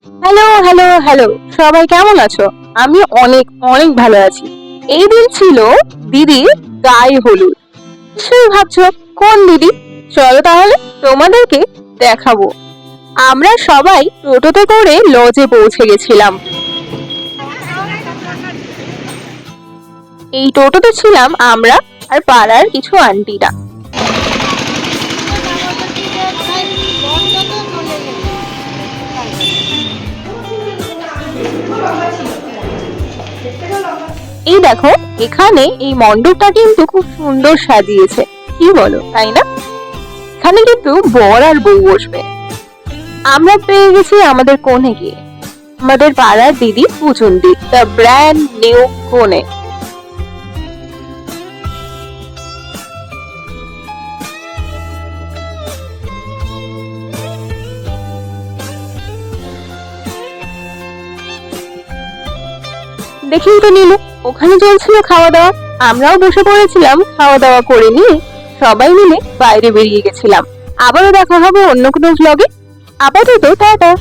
Hello hello hello, সবাই কেমন আছো? আমি অনেক অনেক ভালো আছি। এই দিন ছিল দিদির গায়ে হলুদ। নিশ্চয়ই ভাবছো কোন দিদি? চলো তাহলে তোমাদেরকে দেখাবো। আমরা সবাই টোটোতে করে লজে পৌঁছে গেছিলাম। এই টোটোতে ছিলাম আমরা আর পাড়ার কিছু আন্টিরা। এই দেখো, এখানে এই মণ্ডপটা কিন্তু খুব সুন্দর সাজিয়েছে, কি বলো তাই না? এখানে কিন্তু বর আর বউ বসবে। আমরা পেয়ে গেছি আমাদের কনেকে, আমাদের পাড়ার দিদি পুচুন্দি, দ্য ব্র্যান্ড নিউ কনে। দেখেই তো নিল, ওখানে চলছিল খাওয়া দাওয়া। আমরাও বসে পড়েছিলাম খাওয়া দাওয়া করে নিয়ে সবাই মিলে বাইরে বেরিয়ে গেছিলাম। আবারও দেখা হবে অন্য কোনো ভ্লগে। আপাতত টাটা।